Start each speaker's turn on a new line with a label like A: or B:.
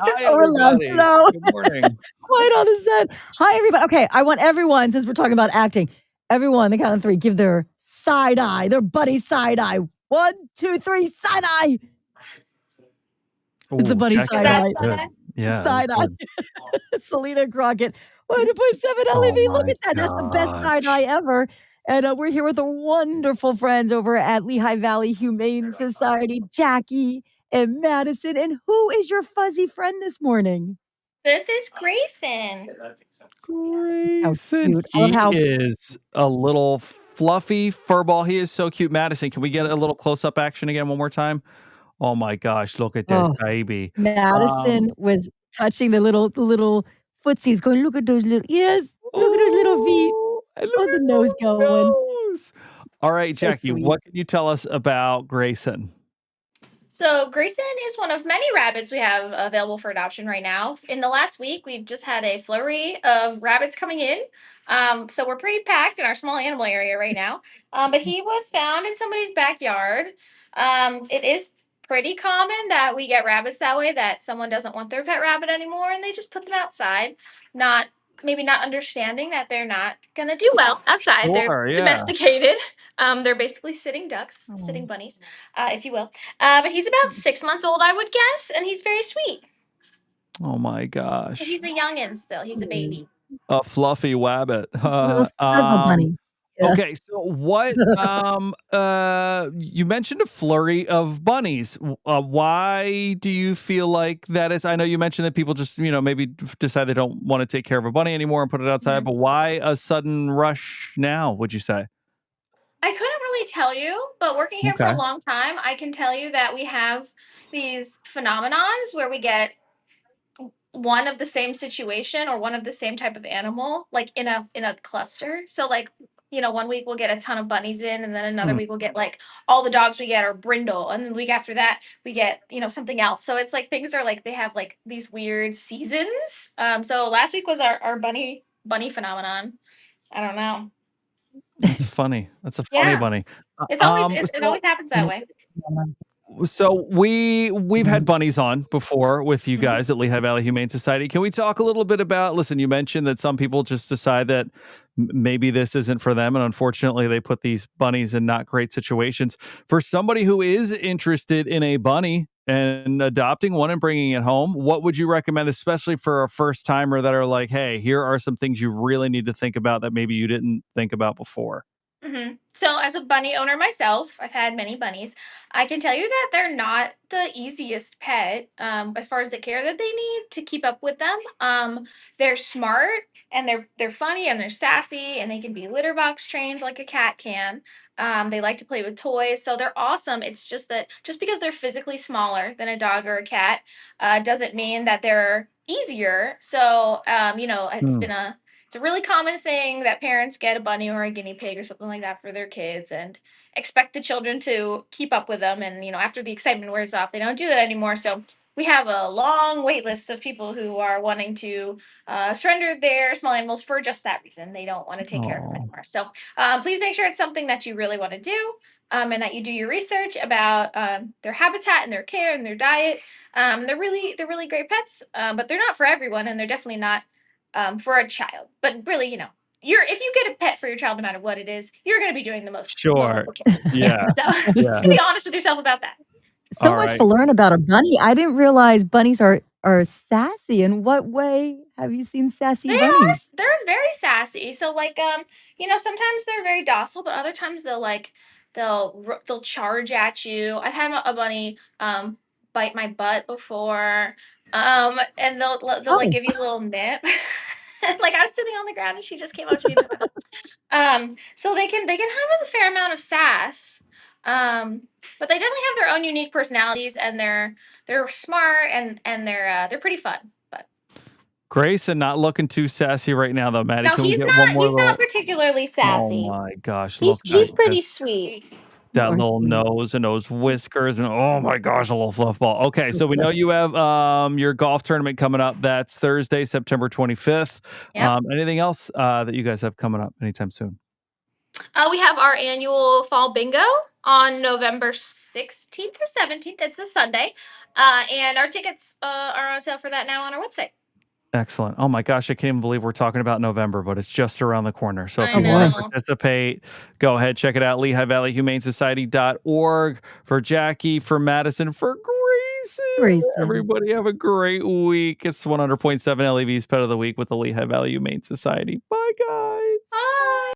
A: Hi,
B: Or love.
A: everybody.
B: Hello.
A: Good morning.
B: Quite on the set. Hi, everybody. Okay, I want everyone, since we're talking about acting, everyone, the count of three, give their side eye, their buddy side eye. 1, 2, 3, side eye. It's a
A: Oh,
B: buddy
A: Jackie,
B: side
A: that
C: That
A: was
B: eye.
C: side
A: good.
C: eye?
A: Yeah, that was
B: Side eye.
A: good.
B: Selena Crockett. 1.7
A: Oh
B: LEV. Look
A: my
B: at that. That's the best side
A: gosh.
B: eye ever. And we're here with the wonderful friends over at Lehigh Valley Humane Society, Jackie and Madison. And who is your fuzzy friend this morning?
C: This is Grayson.
B: So
A: Grayson,
B: cute. I love
A: he
B: how
A: is a little fluffy furball. He is so cute. Madison, can we get a little close-up action again one more time? Oh my gosh, look at this
B: oh,
A: baby. Um,
B: Madison was touching the little footsies, going, look at those little yes, look at those little feet.
A: oh, and look
B: Oh, the
A: at
B: nose
A: that
B: going.
A: nose. All right,
B: So
A: Jackie,
B: sweet.
A: what can you tell us about Grayson?
C: So Grayson is one of many rabbits we have available for adoption right now. In the last week, we've just had a flurry of rabbits coming in. So we're pretty packed in our small animal area right now. But he was found in somebody's backyard. It is pretty common that we get rabbits that way, that someone doesn't want their pet rabbit anymore and they just put them outside, not maybe not understanding that they're not gonna do well outside. They're
A: Sure, yeah.
C: domesticated. They're basically sitting ducks,
B: Oh.
C: sitting bunnies, if you will. But he's about 6 months old, I would guess, and he's very sweet.
A: Oh my
C: But
A: gosh.
C: he's a youngin' still. He's a
B: Mm.
C: baby.
A: A fluffy wabbit.
B: It's a little snuggle bunny. Yeah.
A: Okay, so what you mentioned a flurry of bunnies. Why do you feel like that is? I know you mentioned that people just, maybe decide they don't want to take care of a bunny anymore and put it outside,
C: Mhm.
A: but why a sudden rush now, would you say?
C: I couldn't really tell you, but working here for a
A: Okay.
C: long time, I can tell you that we have these phenomenons where we get one of the same situation or one of the same type of animal like in a cluster. So like, one week we'll get a ton of bunnies in, and then another
A: Hmm.
C: week we'll get like all the dogs we get are brindle, and then the week after that we get something else. So it's like things are like they have like these weird seasons. So last week was our bunny phenomenon. I don't know.
A: That's funny. That's a funny
C: Yeah,
A: bunny.
C: it always happens that way.
A: So we've had bunnies on before with you
C: Mhm.
A: guys at Lehigh Valley Humane Society. Can we talk a little bit about, listen, you mentioned that some people just decide that maybe this isn't for them, and unfortunately they put these bunnies in not great situations. For somebody who is interested in a bunny and adopting one and bringing it home, what would you recommend, especially for a first timer that are like, hey, here are some things you really need to think about that maybe you didn't think about before?
C: So, as a bunny owner myself, I've had many bunnies. I can tell you that they're not the easiest pet as far as the care that they need to keep up with them. They're smart, and they're funny, and they're sassy, and they can be litter box trained like a cat can. They like to play with toys, so they're awesome. It's just that just because they're physically smaller than a dog or a cat doesn't mean that they're easier. So,
A: Hmm.
C: it's a really common thing that parents get a bunny or a guinea pig or something like that for their kids and expect the children to keep up with them. And, after the excitement wears off, they don't do that anymore. So we have a long wait list of people who are wanting to surrender their small animals for just that reason. They don't want to take care of them
A: Oh.
C: anymore. So please make sure it's something that you really want to do. And that you do your research about their habitat and their care and their diet. They're really great pets, but they're not for everyone, and they're definitely not for a child. But really, you're if you get a pet for your child, no matter what it is, you're going to be doing the most
A: Sure.
C: okay. Yeah.
A: Yeah.
C: So just
A: Yeah.
C: to be honest with yourself about that.
B: So
A: All
B: much
A: right.
B: to learn about a bunny. I didn't realize bunnies are sassy. In what way have you seen sassy bunnies?
C: They're very sassy. So like sometimes they're very docile, but other times they'll charge at you. I've had a bunny bite my butt before. And they'll like
B: Oh,
C: give you a little nip. Like I was sitting on the ground and she just came up to me and bit my butt. So they can have a fair amount of sass. But they definitely have their own unique personalities, and they're smart, and they're pretty fun. But
A: Grayson not looking too sassy right now, though, Maddie.
C: no,
A: Can we get one more
C: he's not
A: little?
C: particularly
A: Oh
C: sassy.
A: my gosh,
C: He's
A: look at
C: he's
A: this.
C: pretty sweet.
B: you
A: That
B: are
A: little
B: sweet.
A: nose and those whiskers, and oh my gosh, a little fluff ball. Okay, so we know you have your golf tournament coming up. That's Thursday, September 25th.
C: Yep.
A: Anything else that you guys have coming up anytime soon?
C: We have our annual fall bingo on November 16th or 17th. It's a Sunday. And our tickets are on sale for that now on our website.
A: Excellent. Oh my gosh, I can't even believe we're talking about November, but it's just around the corner. So if
C: I
B: Oh
A: you want to
B: boy.
C: know.
A: participate, go ahead, check it out. Lehigh Valley Humane Society.org. For Jackie, for Madison, for Grayson.
B: Grayson.
A: Everybody have a great week. It's 100.7 LEV's Pet of the Week with the Lehigh Valley Humane Society. Bye, guys.
C: Bye.